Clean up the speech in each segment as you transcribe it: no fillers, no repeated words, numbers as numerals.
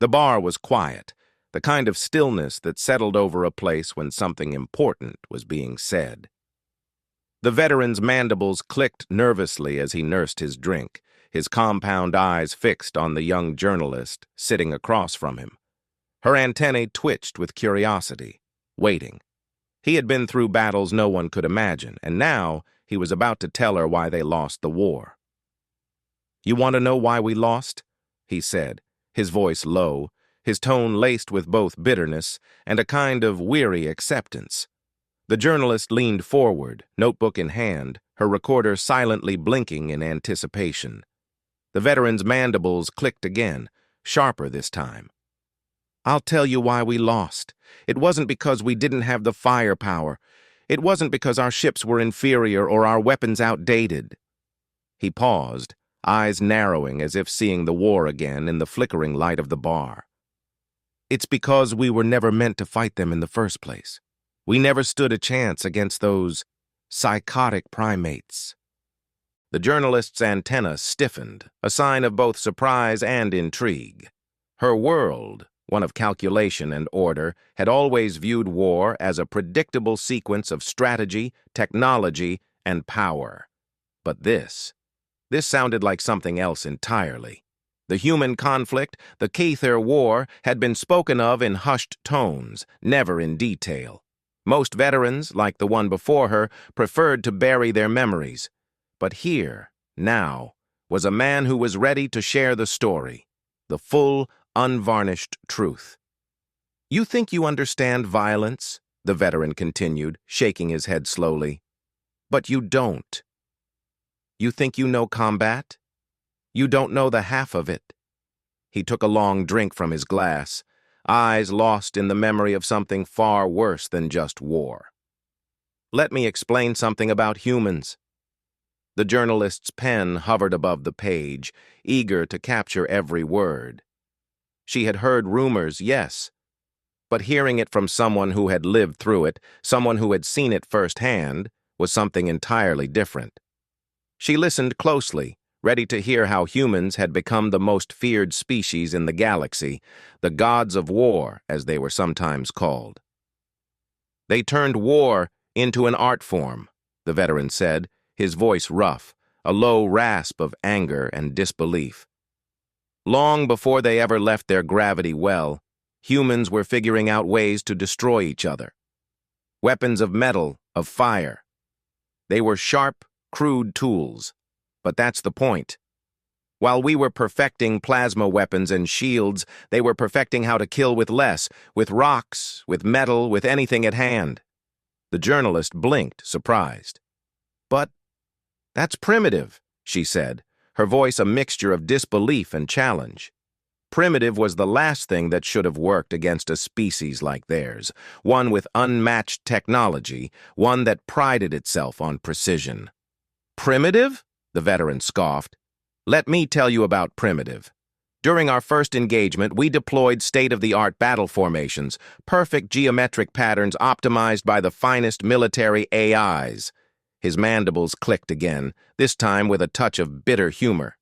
The bar was quiet, the kind of stillness that settled over a place when something important was being said. The veteran's mandibles clicked nervously as he nursed his drink, his compound eyes fixed on the young journalist sitting across from him. Her antennae twitched with curiosity, waiting. He had been through battles no one could imagine, and now he was about to tell her why they lost the war. "You want to know why we lost?" he said, his voice low, his tone laced with both bitterness and a kind of weary acceptance. The journalist leaned forward, notebook in hand, her recorder silently blinking in anticipation. The veteran's mandibles clicked again, sharper this time. "I'll tell you why we lost. It wasn't because we didn't have the firepower. It wasn't because our ships were inferior or our weapons outdated." He paused, eyes narrowing as if seeing the war again in the flickering light of the bar. "It's because we were never meant to fight them in the first place. We never stood a chance against those psychotic primates." The journalist's antenna stiffened, a sign of both surprise and intrigue. Her world, one of calculation and order, had always viewed war as a predictable sequence of strategy, technology, and power. But this sounded like something else entirely. The human conflict, the Caether War, had been spoken of in hushed tones, never in detail. Most veterans, like the one before her, preferred to bury their memories. But here, now, was a man who was ready to share the story, the full, unvarnished truth. "You think you understand violence?" the veteran continued, shaking his head slowly. "But you don't. You think you know combat? You don't know the half of it." He took a long drink from his glass, eyes lost in the memory of something far worse than just war. "Let me explain something about humans." The journalist's pen hovered above the page, eager to capture every word. She had heard rumors, yes, but hearing it from someone who had lived through it, someone who had seen it firsthand, was something entirely different. She listened closely, ready to hear how humans had become the most feared species in the galaxy, the gods of war, as they were sometimes called. "They turned war into an art form," the veteran said, his voice rough, a low rasp of anger and disbelief. "Long before they ever left their gravity well, humans were figuring out ways to destroy each other. Weapons of metal, of fire. They were sharp, crude tools. But that's the point. While we were perfecting plasma weapons and shields, they were perfecting how to kill with less, with rocks, with metal, with anything at hand." The journalist blinked, surprised. "But that's primitive," she said, her voice a mixture of disbelief and challenge. Primitive was the last thing that should have worked against a species like theirs, one with unmatched technology, one that prided itself on precision. "Primitive?" the veteran scoffed. "Let me tell you about primitive. During our first engagement, we deployed state-of-the-art battle formations, perfect geometric patterns optimized by the finest military AIs. His mandibles clicked again, this time with a touch of bitter humor.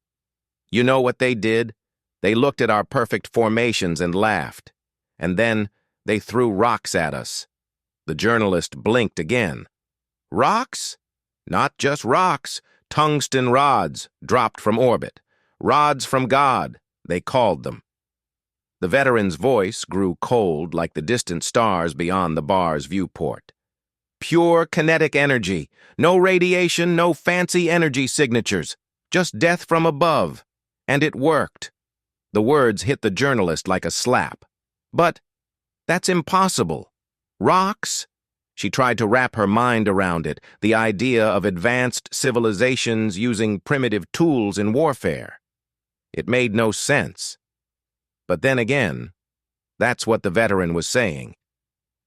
"You know what they did? They looked at our perfect formations and laughed. And then they threw rocks at us." The journalist blinked again. "Rocks? Not just rocks. Tungsten rods, dropped from orbit. Rods from God, they called them." The veteran's voice grew cold like the distant stars beyond the bar's viewport. "Pure kinetic energy. No radiation, no fancy energy signatures. Just death from above. And it worked." The words hit the journalist like a slap. "But that's impossible. Rocks?" She tried to wrap her mind around it, the idea of advanced civilizations using primitive tools in warfare. It made no sense. But then again, that's what the veteran was saying.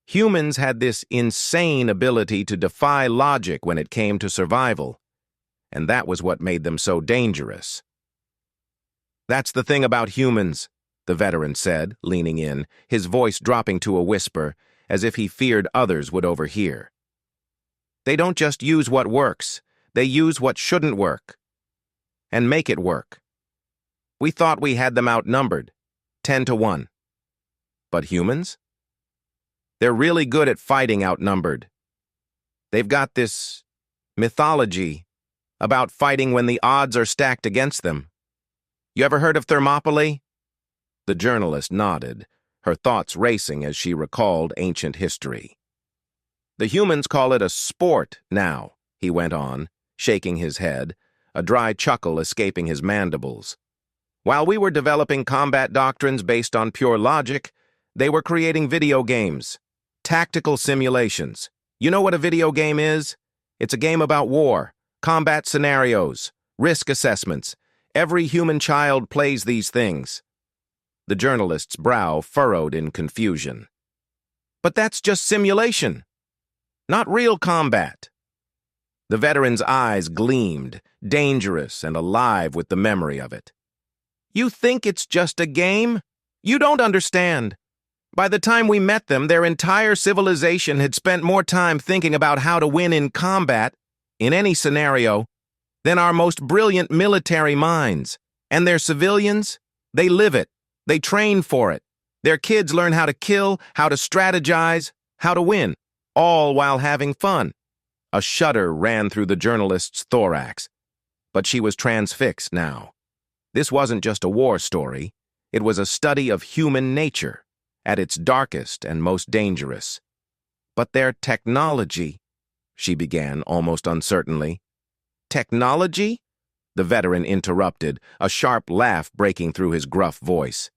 Humans had this insane ability to defy logic when it came to survival, and that was what made them so dangerous. "That's the thing about humans," the veteran said, leaning in, his voice dropping to a whisper, as if he feared others would overhear. "They don't just use what works, they use what shouldn't work. And make it work. We thought we had them outnumbered. 10 to 1. But humans? They're really good at fighting outnumbered. They've got this mythology about fighting when the odds are stacked against them. You ever heard of Thermopylae? The journalist nodded, her thoughts racing as she recalled ancient history. The humans call it a sport now, he went on, shaking his head, a dry chuckle escaping his mandibles. While we were developing combat doctrines based on pure logic, they were creating video games, tactical simulations. You know what a video game is? It's a game about war, combat scenarios, risk assessments. Every human child plays these things. The journalist's brow furrowed in confusion. But that's just simulation, not real combat. The veteran's eyes gleamed, dangerous and alive with the memory of it. You think it's just a game? You don't understand. By the time we met them, their entire civilization had spent more time thinking about how to win in combat, in any scenario, than our most brilliant military minds. And their civilians, they live it. They train for it. Their kids learn how to kill, how to strategize, how to win, all while having fun. A shudder ran through the journalist's thorax, but she was transfixed now. This wasn't just a war story. It was a study of human nature, at its darkest and most dangerous. But their technology, she began almost uncertainly. Technology? The veteran interrupted, a sharp laugh breaking through his gruff voice.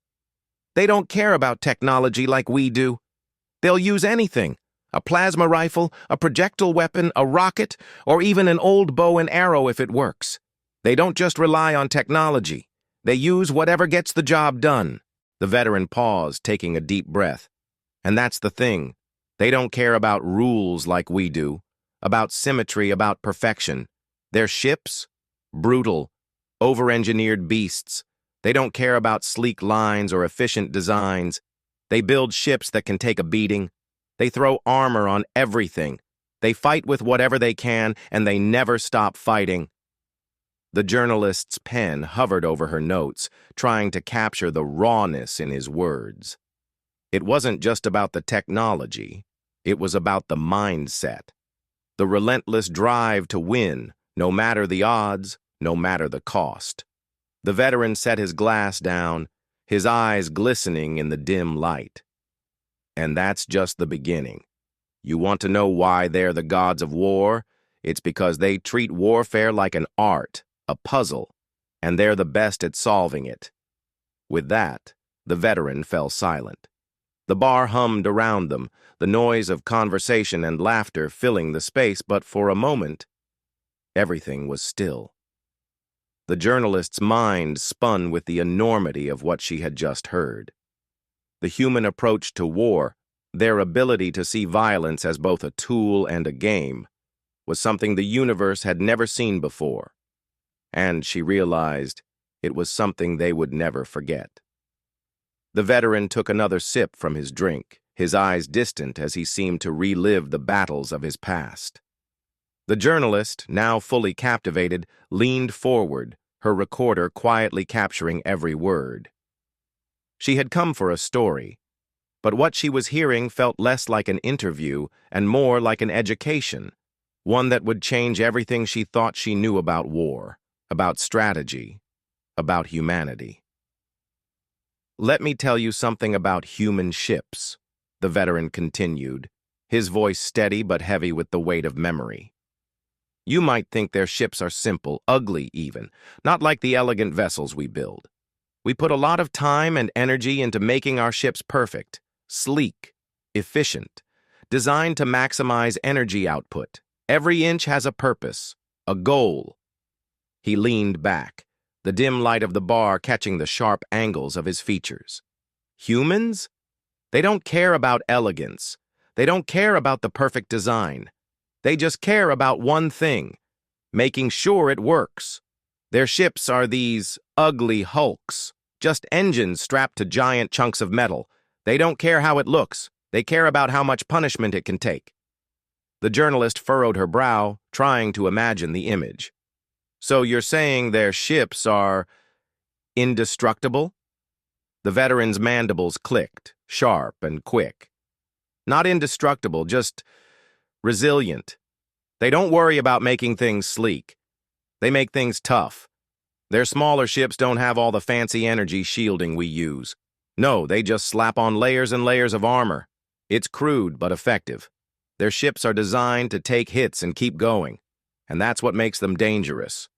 They don't care about technology like we do. They'll use anything. A plasma rifle, a projectile weapon, a rocket, or even an old bow and arrow if it works. They don't just rely on technology. They use whatever gets the job done. The veteran paused, taking a deep breath. And that's the thing. They don't care about rules like we do, about symmetry, about perfection. Their ships? Brutal, over-engineered beasts. They don't care about sleek lines or efficient designs. They build ships that can take a beating. They throw armor on everything. They fight with whatever they can, and they never stop fighting. The journalist's pen hovered over her notes, trying to capture the rawness in his words. It wasn't just about the technology. It was about the mindset. The relentless drive to win, no matter the odds, no matter the cost. The veteran set his glass down, his eyes glistening in the dim light. And that's just the beginning. You want to know why they're the gods of war? It's because they treat warfare like an art, a puzzle, and they're the best at solving it. With that, the veteran fell silent. The bar hummed around them, the noise of conversation and laughter filling the space, but for a moment, everything was still. The journalist's mind spun with the enormity of what she had just heard. The human approach to war, their ability to see violence as both a tool and a game, was something the universe had never seen before. And she realized it was something they would never forget. The veteran took another sip from his drink, his eyes distant as he seemed to relive the battles of his past. The journalist, now fully captivated, leaned forward, her recorder quietly capturing every word. She had come for a story, but what she was hearing felt less like an interview and more like an education, one that would change everything she thought she knew about war, about strategy, about humanity. Let me tell you something about human ships, the veteran continued, his voice steady but heavy with the weight of memory. You might think their ships are simple, ugly even, not like the elegant vessels we build. We put a lot of time and energy into making our ships perfect, sleek, efficient, designed to maximize energy output. Every inch has a purpose, a goal. He leaned back, the dim light of the bar catching the sharp angles of his features. Humans? They don't care about elegance. They don't care about the perfect design. They just care about one thing, making sure it works. Their ships are these ugly hulks, just engines strapped to giant chunks of metal. They don't care how it looks. They care about how much punishment it can take. The journalist furrowed her brow, trying to imagine the image. So you're saying their ships are indestructible? The veteran's mandibles clicked, sharp and quick. Not indestructible, just resilient. They don't worry about making things sleek. They make things tough. Their smaller ships don't have all the fancy energy shielding we use. No, they just slap on layers and layers of armor. It's crude but effective. Their ships are designed to take hits and keep going, and that's what makes them dangerous.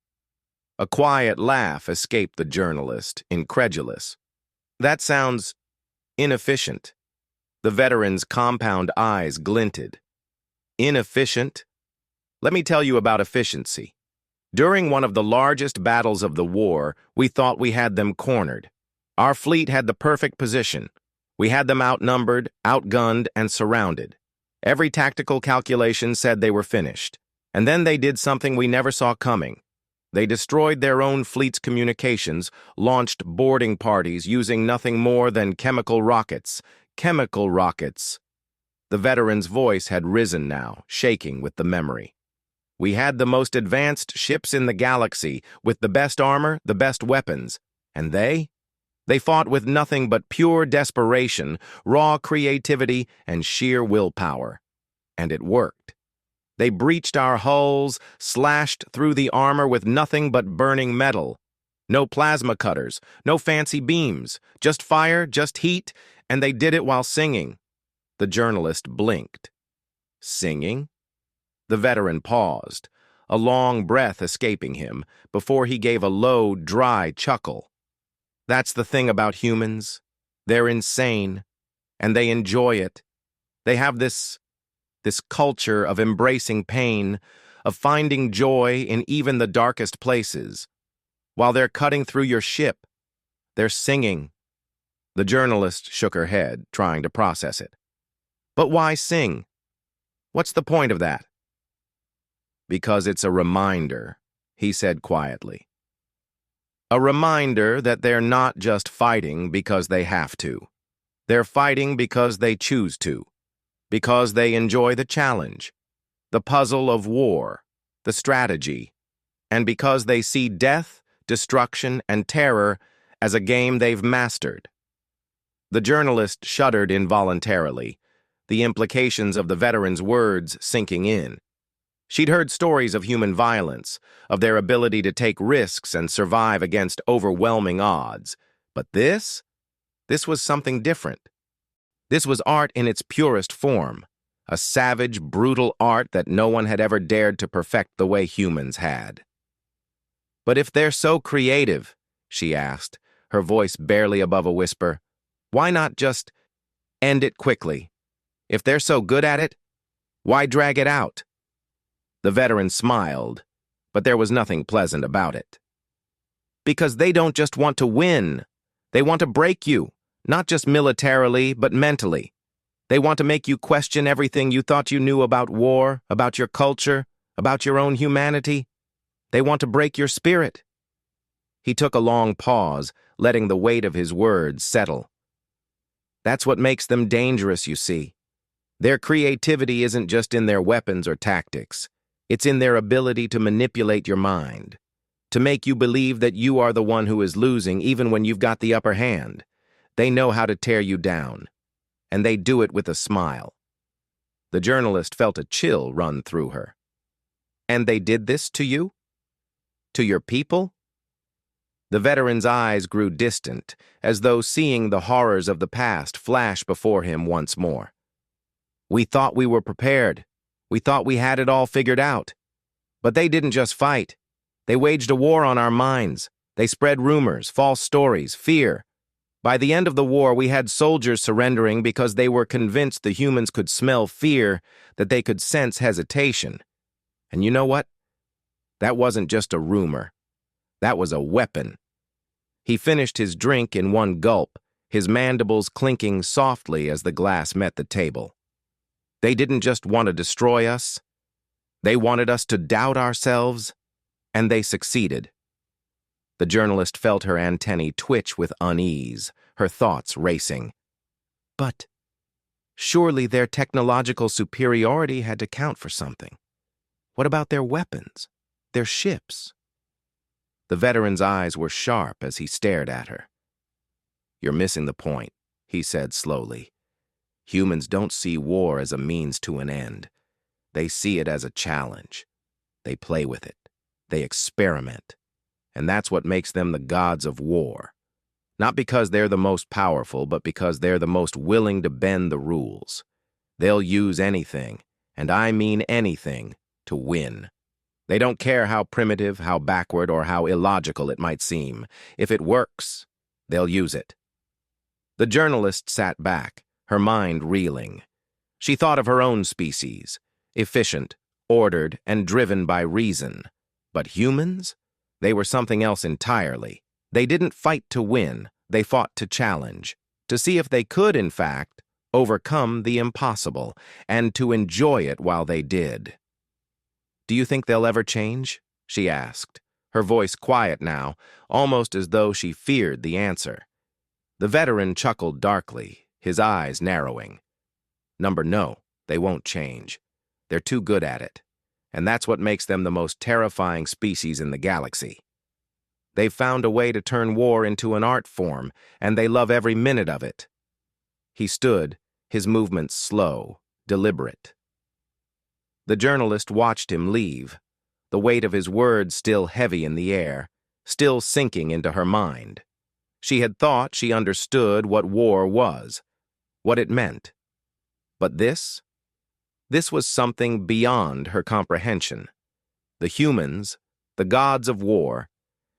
A quiet laugh escaped the journalist, incredulous. That sounds inefficient. The veteran's compound eyes glinted. Inefficient? Let me tell you about efficiency. During one of the largest battles of the war, we thought we had them cornered. Our fleet had the perfect position. We had them outnumbered, outgunned, and surrounded. Every tactical calculation said they were finished. And then they did something we never saw coming. They destroyed their own fleet's communications, launched boarding parties using nothing more than chemical rockets. Chemical rockets. The veteran's voice had risen now, shaking with the memory. We had the most advanced ships in the galaxy, with the best armor, the best weapons. And they? They fought with nothing but pure desperation, raw creativity, and sheer willpower. And it worked. They breached our hulls, slashed through the armor with nothing but burning metal. No plasma cutters, no fancy beams, just fire, just heat, and they did it while singing. The journalist blinked. Singing? The veteran paused, a long breath escaping him, before he gave a low, dry chuckle. That's the thing about humans. They're insane, and they enjoy it. They have this culture of embracing pain, of finding joy in even the darkest places. While they're cutting through your ship, they're singing. The journalist shook her head, trying to process it. But why sing? What's the point of that? Because it's a reminder, he said quietly. A reminder that they're not just fighting because they have to. They're fighting because they choose to, because they enjoy the challenge, the puzzle of war, the strategy, and because they see death, destruction, and terror as a game they've mastered. The journalist shuddered involuntarily, the implications of the veteran's words sinking in. She'd heard stories of human violence, of their ability to take risks and survive against overwhelming odds. But this was something different. This was art in its purest form, a savage, brutal art that no one had ever dared to perfect the way humans had. But if they're so creative, she asked, her voice barely above a whisper, why not just end it quickly? If they're so good at it, why drag it out? The veteran smiled, but there was nothing pleasant about it. Because they don't just want to win. They want to break you, not just militarily, but mentally. They want to make you question everything you thought you knew about war, about your culture, about your own humanity. They want to break your spirit. He took a long pause, letting the weight of his words settle. That's what makes them dangerous, you see. Their creativity isn't just in their weapons or tactics. It's in their ability to manipulate your mind, to make you believe that you are the one who is losing even when you've got the upper hand. They know how to tear you down, and they do it with a smile. The journalist felt a chill run through her. And they did this to you? To your people? The veteran's eyes grew distant, as though seeing the horrors of the past flash before him once more. We thought we were prepared. We thought we had it all figured out. But they didn't just fight. They waged a war on our minds. They spread rumors, false stories, fear. By the end of the war, we had soldiers surrendering because they were convinced the humans could smell fear, that they could sense hesitation. And you know what? That wasn't just a rumor. That was a weapon. He finished his drink in one gulp, his mandibles clinking softly as the glass met the table. They didn't just want to destroy us. They wanted us to doubt ourselves, and they succeeded. The journalist felt her antennae twitch with unease, her thoughts racing. But surely their technological superiority had to count for something. What about their weapons, their ships? The veteran's eyes were sharp as he stared at her. You're missing the point, he said slowly. Humans don't see war as a means to an end. They see it as a challenge. They play with it. They experiment. And that's what makes them the gods of war. Not because they're the most powerful, but because they're the most willing to bend the rules. They'll use anything, and I mean anything, to win. They don't care how primitive, how backward, or how illogical it might seem. If it works, they'll use it. The journalist sat back, her mind reeling. She thought of her own species, efficient, ordered, and driven by reason. But humans? They were something else entirely. They didn't fight to win, they fought to challenge, to see if they could, in fact, overcome the impossible, and to enjoy it while they did. Do you think they'll ever change? She asked, her voice quiet now, almost as though she feared the answer. The veteran chuckled darkly, his eyes narrowing. No, they won't change. They're too good at it. And that's what makes them the most terrifying species in the galaxy. They've found a way to turn war into an art form, and they love every minute of it. He stood, his movements slow, deliberate. The journalist watched him leave, the weight of his words still heavy in the air, still sinking into her mind. She had thought she understood what war was, what it meant. But this was something beyond her comprehension. The humans, the gods of war,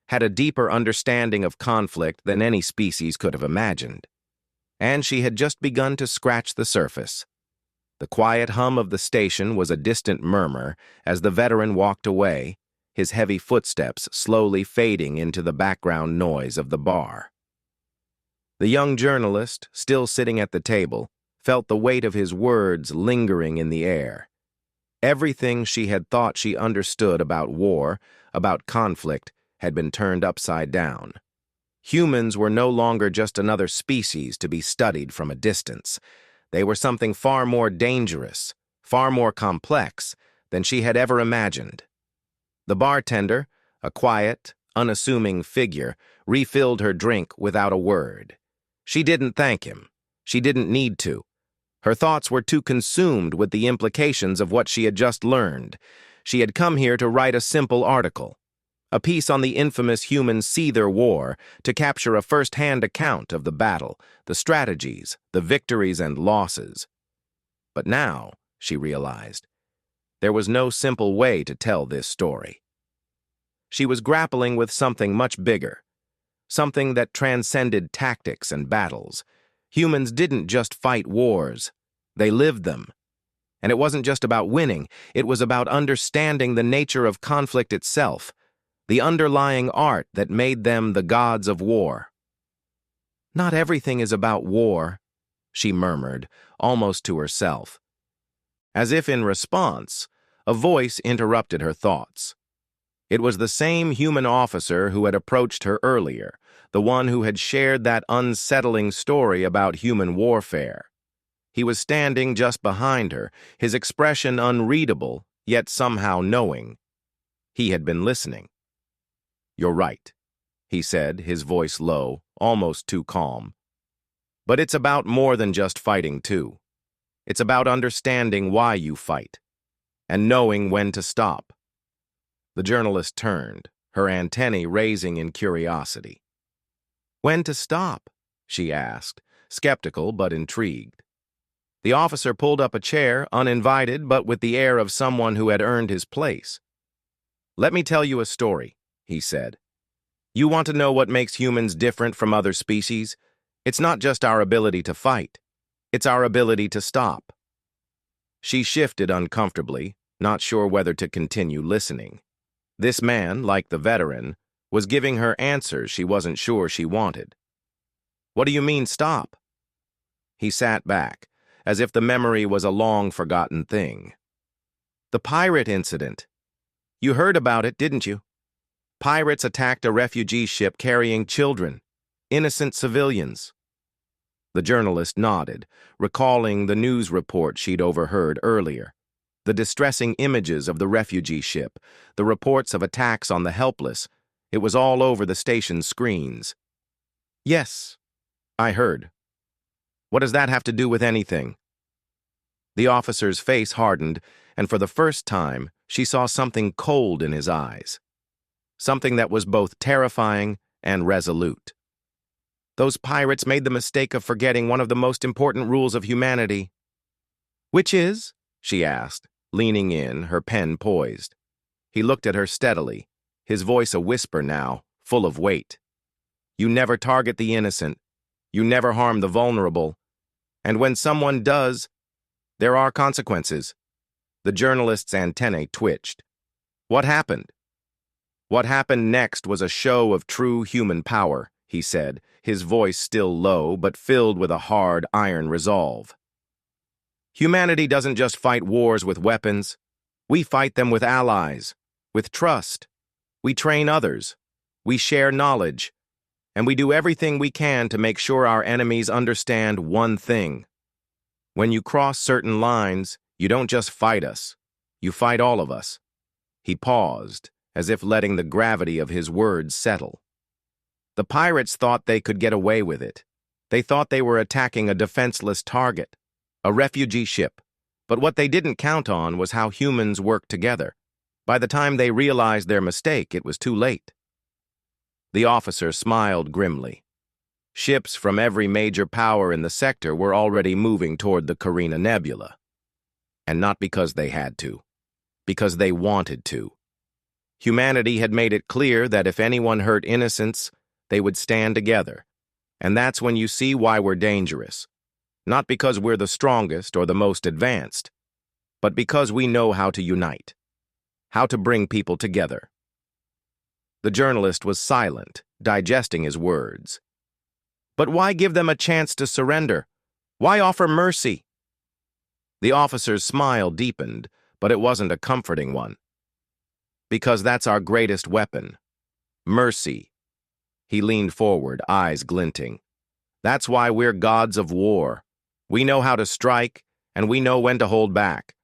had a deeper understanding of conflict than any species could have imagined. And she had just begun to scratch the surface. The quiet hum of the station was a distant murmur as the veteran walked away, his heavy footsteps slowly fading into the background noise of the bar. The young journalist, still sitting at the table, felt the weight of his words lingering in the air. Everything she had thought she understood about war, about conflict, had been turned upside down. Humans were no longer just another species to be studied from a distance. They were something far more dangerous, far more complex than she had ever imagined. The bartender, a quiet, unassuming figure, refilled her drink without a word. She didn't thank him. She didn't need to. Her thoughts were too consumed with the implications of what she had just learned. She had come here to write a simple article, a piece on the infamous human Seether War, to capture a first-hand account of the battle, the strategies, the victories and losses. But now, she realized, there was no simple way to tell this story. She was grappling with something much bigger, something that transcended tactics and battles. Humans didn't just fight wars, they lived them. And it wasn't just about winning, it was about understanding the nature of conflict itself, the underlying art that made them the gods of war. Not everything is about war, she murmured, almost to herself. As if in response, a voice interrupted her thoughts. It was the same human officer who had approached her earlier, the one who had shared that unsettling story about human warfare. He was standing just behind her, his expression unreadable, yet somehow knowing. He had been listening. "You're right," he said, his voice low, almost too calm. "But it's about more than just fighting, too. It's about understanding why you fight, and knowing when to stop." The journalist turned, her antennae raising in curiosity. "When to stop?" she asked, skeptical but intrigued. The officer pulled up a chair, uninvited but with the air of someone who had earned his place. "Let me tell you a story," he said. "You want to know what makes humans different from other species? It's not just our ability to fight. It's our ability to stop." She shifted uncomfortably, not sure whether to continue listening. This man, like the veteran, was giving her answers she wasn't sure she wanted. "What do you mean, stop?" He sat back, as if the memory was a long-forgotten thing. "The pirate incident. You heard about it, didn't you? Pirates attacked a refugee ship carrying children, innocent civilians." The journalist nodded, recalling the news report she'd overheard earlier. The distressing images of the refugee ship, the reports of attacks on the helpless, it was all over the station's screens. "Yes, I heard. What does that have to do with anything? The officer's face hardened, and for the first time, she saw something cold in his eyes. Something that was both terrifying and resolute. Those pirates made the mistake of forgetting one of the most important rules of humanity. Which is? She asked, leaning in, her pen poised. He looked at her steadily, his voice a whisper now, full of weight. You never target the innocent. You never harm the vulnerable. And when someone does, there are consequences. The journalist's antennae twitched. What happened? What happened next was a show of true human power, he said, his voice still low but filled with a hard, iron resolve. Humanity doesn't just fight wars with weapons. We fight them with allies, with trust. We train others. We share knowledge. And we do everything we can to make sure our enemies understand one thing. When you cross certain lines, you don't just fight us. You fight all of us. He paused, as if letting the gravity of his words settle. The pirates thought they could get away with it. They thought they were attacking a defenseless target, a refugee ship. But what they didn't count on was how humans work together. By the time they realized their mistake, it was too late. The officer smiled grimly. Ships from every major power in the sector were already moving toward the Carina Nebula. And not because they had to, because they wanted to. Humanity had made it clear that if anyone hurt innocents, they would stand together. And that's when you see why we're dangerous. Not because we're the strongest or the most advanced, but because we know how to unite, how to bring people together. The journalist was silent, digesting his words. But why give them a chance to surrender? Why offer mercy? The officer's smile deepened, but it wasn't a comforting one. Because that's our greatest weapon. Mercy. He leaned forward, eyes glinting. That's why we're gods of war. We know how to strike, and we know when to hold back.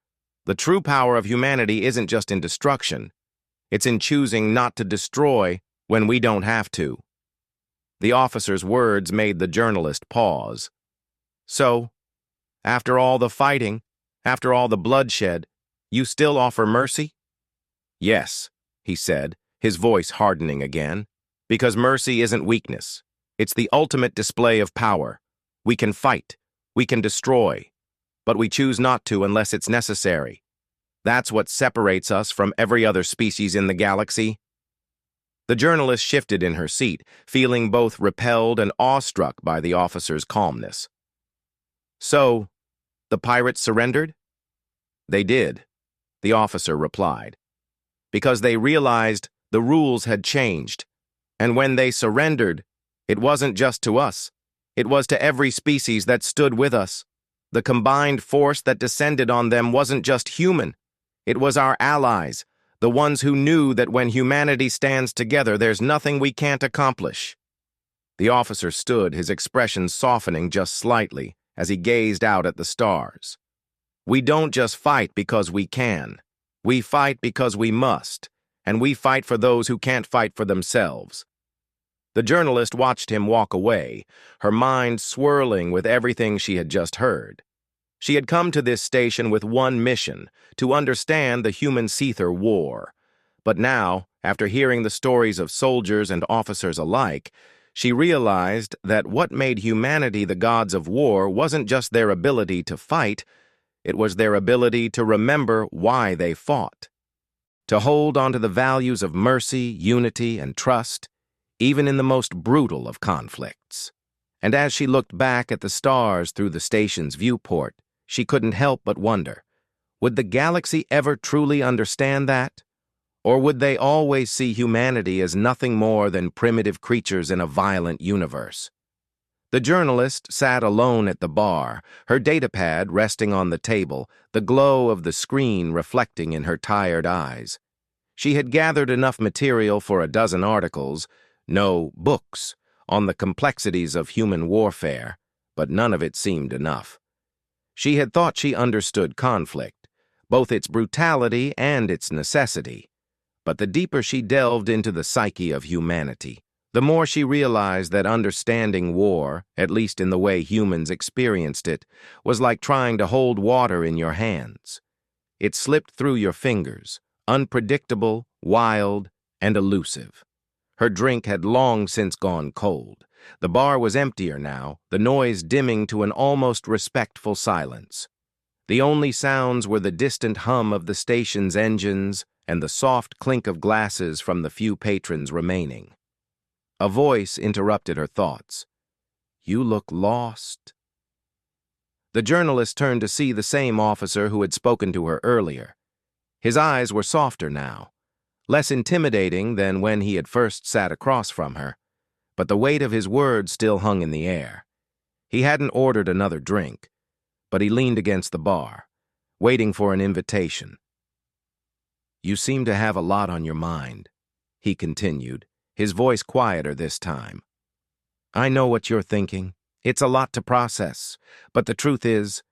The true power of humanity isn't just in destruction. It's in choosing not to destroy when we don't have to. The officer's words made the journalist pause. So, after all the fighting, after all the bloodshed, you still offer mercy? Yes, he said, his voice hardening again, because mercy isn't weakness. It's the ultimate display of power. We can fight, we can destroy, but we choose not to unless it's necessary. That's what separates us from every other species in the galaxy. The journalist shifted in her seat, feeling both repelled and awestruck by the officer's calmness. So, the pirates surrendered? They did, the officer replied, because they realized the rules had changed. And when they surrendered, it wasn't just to us. It was to every species that stood with us. The combined force that descended on them wasn't just human. It was our allies, the ones who knew that when humanity stands together, there's nothing we can't accomplish. The officer stood, his expression softening just slightly as he gazed out at the stars. We don't just fight because we can. We fight because we must, and we fight for those who can't fight for themselves. The journalist watched him walk away, her mind swirling with everything she had just heard. She had come to this station with one mission, to understand the human Seether war. But now, after hearing the stories of soldiers and officers alike, she realized that what made humanity the gods of war wasn't just their ability to fight, it was their ability to remember why they fought. To hold onto the values of mercy, unity, and trust, even in the most brutal of conflicts. And as she looked back at the stars through the station's viewport, she couldn't help but wonder, would the galaxy ever truly understand that? Or would they always see humanity as nothing more than primitive creatures in a violent universe? The journalist sat alone at the bar, her datapad resting on the table, the glow of the screen reflecting in her tired eyes. She had gathered enough material for a dozen articles, no books, on the complexities of human warfare, but none of it seemed enough. She had thought she understood conflict, both its brutality and its necessity. But the deeper she delved into the psyche of humanity, The more she realized that understanding war, at least in the way humans experienced it, was like trying to hold water in your hands. It slipped through your fingers, unpredictable, wild, and elusive. Her drink had long since gone cold. The bar was emptier now, the noise dimming to an almost respectful silence. The only sounds were the distant hum of the station's engines and the soft clink of glasses from the few patrons remaining. A voice interrupted her thoughts. "You look lost." The journalist turned to see the same officer who had spoken to her earlier. His eyes were softer now, less intimidating than when he had first sat across from her, but the weight of his words still hung in the air. He hadn't ordered another drink, but he leaned against the bar, waiting for an invitation. "You seem to have a lot on your mind," he continued, his voice quieter this time. "I know what you're thinking. It's a lot to process, but the truth is,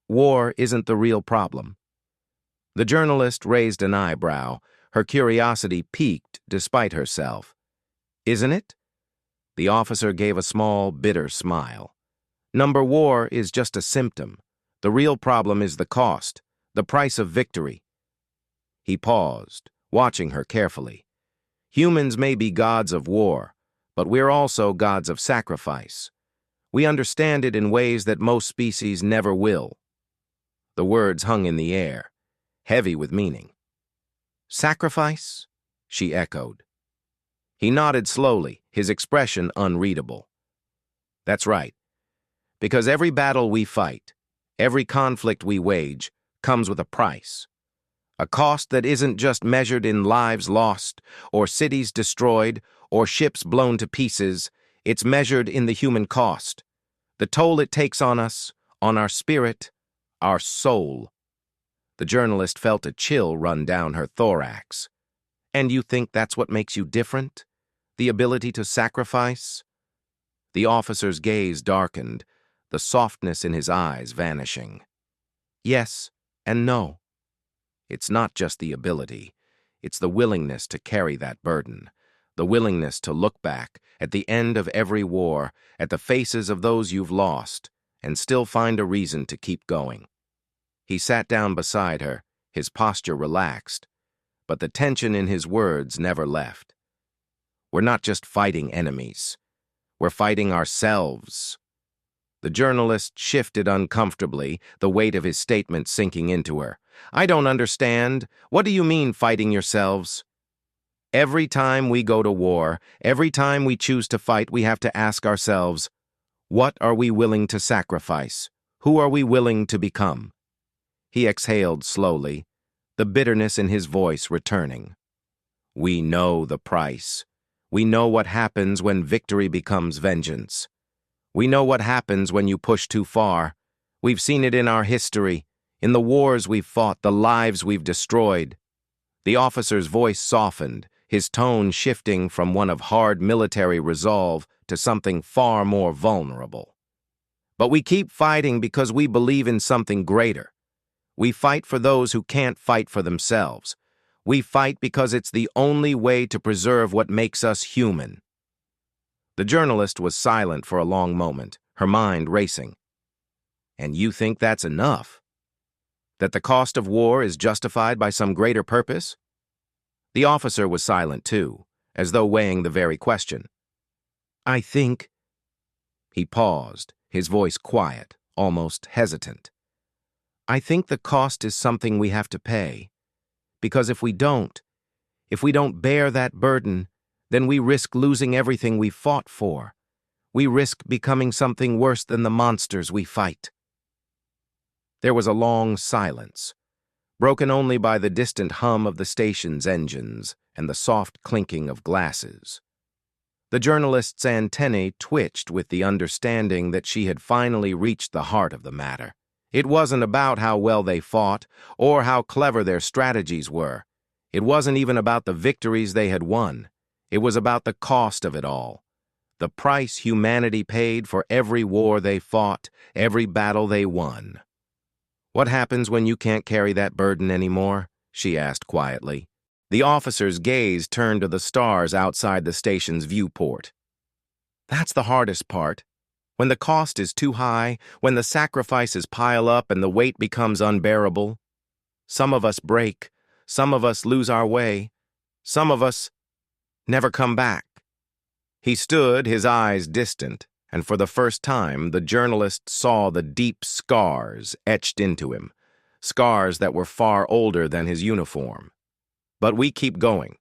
war isn't the real problem." The journalist raised an eyebrow, her curiosity piqued despite herself. "Isn't it?" The officer gave a small, bitter smile. "Number war is just a symptom. The real problem is the cost, the price of victory." He paused, watching her carefully. "Humans may be gods of war, but we're also gods of sacrifice. We understand it in ways that most species never will." The words hung in the air, heavy with meaning. "Sacrifice?" she echoed. He nodded slowly, his expression unreadable. "That's right. Because every battle we fight, every conflict we wage, comes with a price. A cost that isn't just measured in lives lost, or cities destroyed, or ships blown to pieces. It's measured in the human cost, the toll it takes on us, on our spirit, our soul." The journalist felt a chill run down her thorax. "And you think that's what makes you different? The ability to sacrifice?" The officer's gaze darkened, the softness in his eyes vanishing. "Yes and no. It's not just the ability. It's the willingness to carry that burden, the willingness to look back at the end of every war, at the faces of those you've lost, and still find a reason to keep going." He sat down beside her, his posture relaxed, but the tension in his words never left. "We're not just fighting enemies. We're fighting ourselves." The journalist shifted uncomfortably, the weight of his statement sinking into her. "I don't understand. What do you mean, fighting yourselves?" "Every time we go to war, every time we choose to fight, we have to ask ourselves, what are we willing to sacrifice? Who are we willing to become?" He exhaled slowly, the bitterness in his voice returning. "We know the price. We know what happens when victory becomes vengeance. We know what happens when you push too far. We've seen it in our history, in the wars we've fought, the lives we've destroyed." The officer's voice softened, his tone shifting from one of hard military resolve to something far more vulnerable. "But we keep fighting because we believe in something greater. We fight for those who can't fight for themselves. We fight because it's the only way to preserve what makes us human." The journalist was silent for a long moment, her mind racing. "And you think that's enough? That the cost of war is justified by some greater purpose?" The officer was silent too, as though weighing the very question. "I think—" He paused, his voice quiet, almost hesitant. "I think the cost is something we have to pay. Because if we don't bear that burden, then we risk losing everything we fought for. We risk becoming something worse than the monsters we fight." There was a long silence, broken only by the distant hum of the station's engines and the soft clinking of glasses. The journalist's antennae twitched with the understanding that she had finally reached the heart of the matter. It wasn't about how well they fought or how clever their strategies were. It wasn't even about the victories they had won. It was about the cost of it all, the price humanity paid for every war they fought, every battle they won. "What happens when you can't carry that burden anymore?" she asked quietly. The officer's gaze turned to the stars outside the station's viewport. That's the hardest part. When the cost is too high, when the sacrifices pile up and the weight becomes unbearable. Some of us break, some of us lose our way, some of us never come back. He stood, his eyes distant, and for the first time the journalist saw the deep scars etched into him, scars that were far older than his uniform. But we keep going,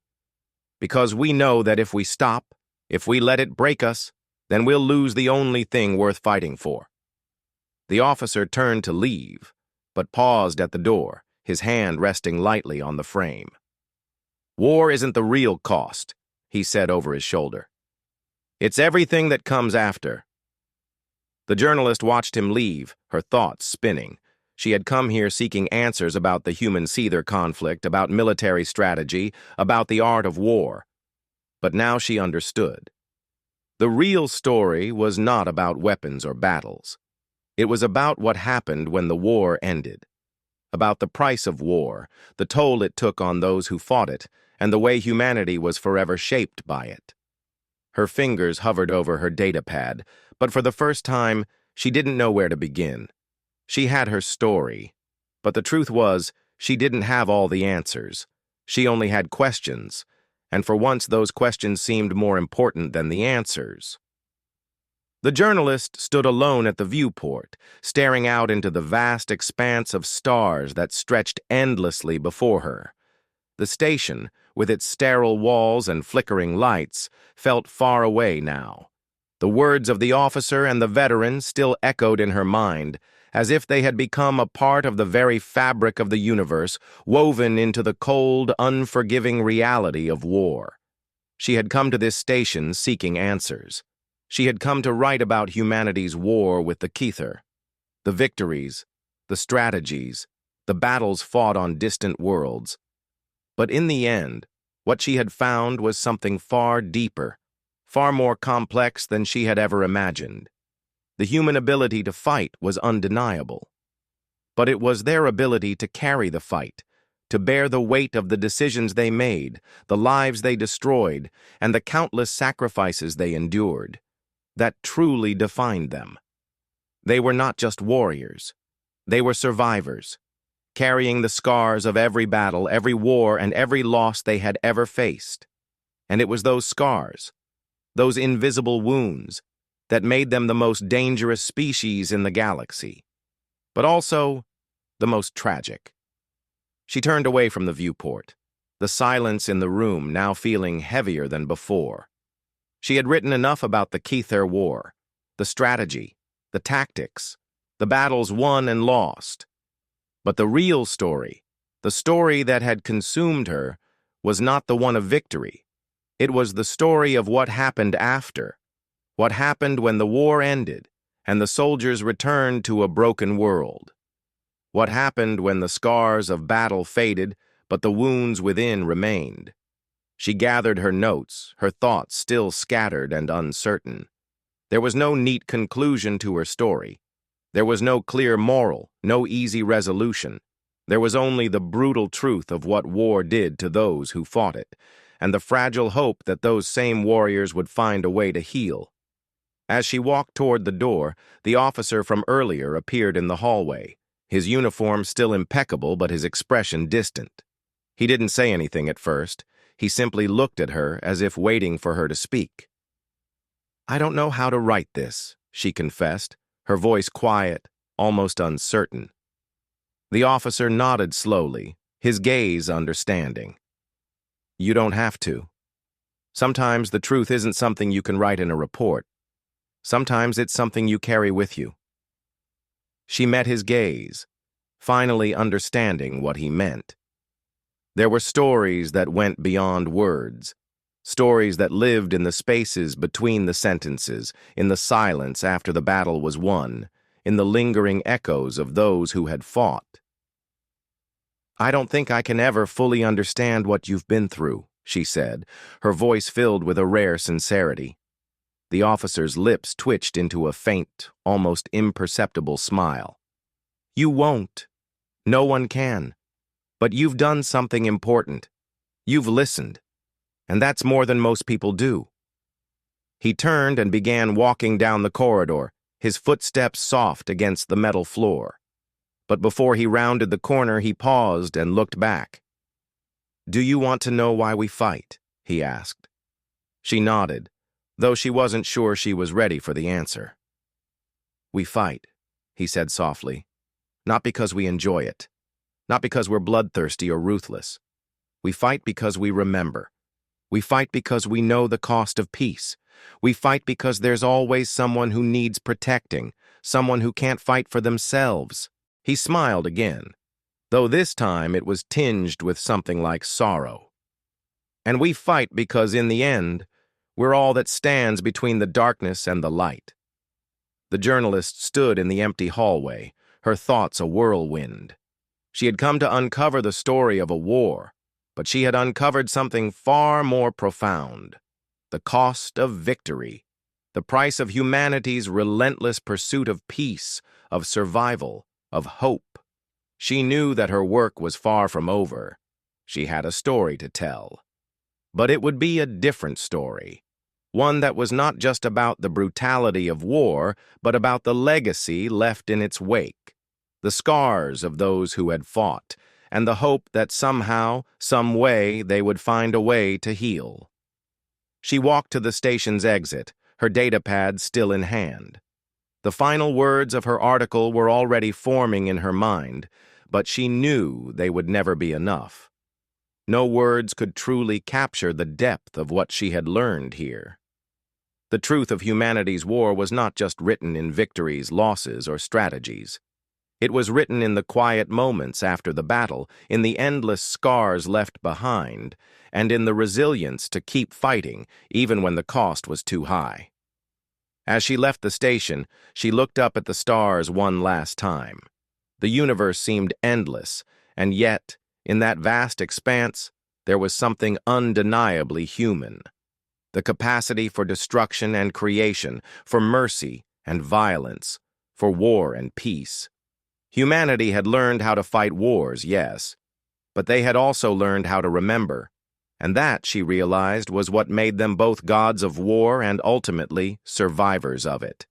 because we know that if we stop, if we let it break us, then we'll lose the only thing worth fighting for. The officer turned to leave, but paused at the door, his hand resting lightly on the frame. War isn't the real cost, he said over his shoulder. It's everything that comes after. The journalist watched him leave, her thoughts spinning. She had come here seeking answers about the human-seether conflict, about military strategy, about the art of war. But now she understood. The real story was not about weapons or battles. It was about what happened when the war ended. About the price of war, the toll it took on those who fought it, and the way humanity was forever shaped by it. Her fingers hovered over her datapad, but for the first time, she didn't know where to begin. She had her story, but the truth was, she didn't have all the answers. She only had questions, and for once those questions seemed more important than the answers. The journalist stood alone at the viewport, staring out into the vast expanse of stars that stretched endlessly before her. The station, with its sterile walls and flickering lights, felt far away now. The words of the officer and the veteran still echoed in her mind, as if they had become a part of the very fabric of the universe, woven into the cold, unforgiving reality of war. She had come to this station seeking answers. She had come to write about humanity's war with the Kether, the victories, the strategies, the battles fought on distant worlds. But in the end, what she had found was something far deeper, far more complex than she had ever imagined. The human ability to fight was undeniable. But it was their ability to carry the fight, to bear the weight of the decisions they made, the lives they destroyed, and the countless sacrifices they endured, that truly defined them. They were not just warriors. They were survivors, carrying the scars of every battle, every war, and every loss they had ever faced. And it was those scars, those invisible wounds, that made them the most dangerous species in the galaxy, but also the most tragic. She turned away from the viewport, the silence in the room now feeling heavier than before. She had written enough about the Kether War, the strategy, the tactics, the battles won and lost. But the real story, the story that had consumed her, was not the one of victory. It was the story of what happened after. What happened when the war ended and the soldiers returned to a broken world? What happened when the scars of battle faded but the wounds within remained? She gathered her notes, her thoughts still scattered and uncertain. There was no neat conclusion to her story. There was no clear moral, no easy resolution. There was only the brutal truth of what war did to those who fought it, and the fragile hope that those same warriors would find a way to heal. As she walked toward the door, the officer from earlier appeared in the hallway, his uniform still impeccable but his expression distant. He didn't say anything at first. He simply looked at her as if waiting for her to speak. "I don't know how to write this," she confessed, her voice quiet, almost uncertain. The officer nodded slowly, his gaze understanding. "You don't have to. Sometimes the truth isn't something you can write in a report. Sometimes it's something you carry with you." She met his gaze, finally understanding what he meant. There were stories that went beyond words, stories that lived in the spaces between the sentences, in the silence after the battle was won, in the lingering echoes of those who had fought. "I don't think I can ever fully understand what you've been through," she said, her voice filled with a rare sincerity. The officer's lips twitched into a faint, almost imperceptible smile. "You won't. No one can. But you've done something important. You've listened, and that's more than most people do." He turned and began walking down the corridor, his footsteps soft against the metal floor. But before he rounded the corner, he paused and looked back. "Do you want to know why we fight?" he asked. She nodded, though she wasn't sure she was ready for the answer. "We fight," he said softly, "not because we enjoy it, not because we're bloodthirsty or ruthless. We fight because we remember. We fight because we know the cost of peace. We fight because there's always someone who needs protecting, someone who can't fight for themselves." He smiled again, though this time it was tinged with something like sorrow. "And we fight because, in the end, we're all that stands between the darkness and the light." The journalist stood in the empty hallway, her thoughts a whirlwind. She had come to uncover the story of a war, but she had uncovered something far more profound: the cost of victory, the price of humanity's relentless pursuit of peace, of survival, of hope. She knew that her work was far from over. She had a story to tell. But it would be a different story, one that was not just about the brutality of war, but about the legacy left in its wake, the scars of those who had fought, and the hope that somehow, some way, they would find a way to heal. She walked to the station's exit, her datapad still in hand. The final words of her article were already forming in her mind, but she knew they would never be enough. No words could truly capture the depth of what she had learned here. The truth of humanity's war was not just written in victories, losses, or strategies. It was written in the quiet moments after the battle, in the endless scars left behind, and in the resilience to keep fighting even when the cost was too high. As she left the station, she looked up at the stars one last time. The universe seemed endless, and yet, in that vast expanse, there was something undeniably human. The capacity for destruction and creation, for mercy and violence, for war and peace. Humanity had learned how to fight wars, yes, but they had also learned how to remember, and that, she realized, was what made them both gods of war and ultimately survivors of it.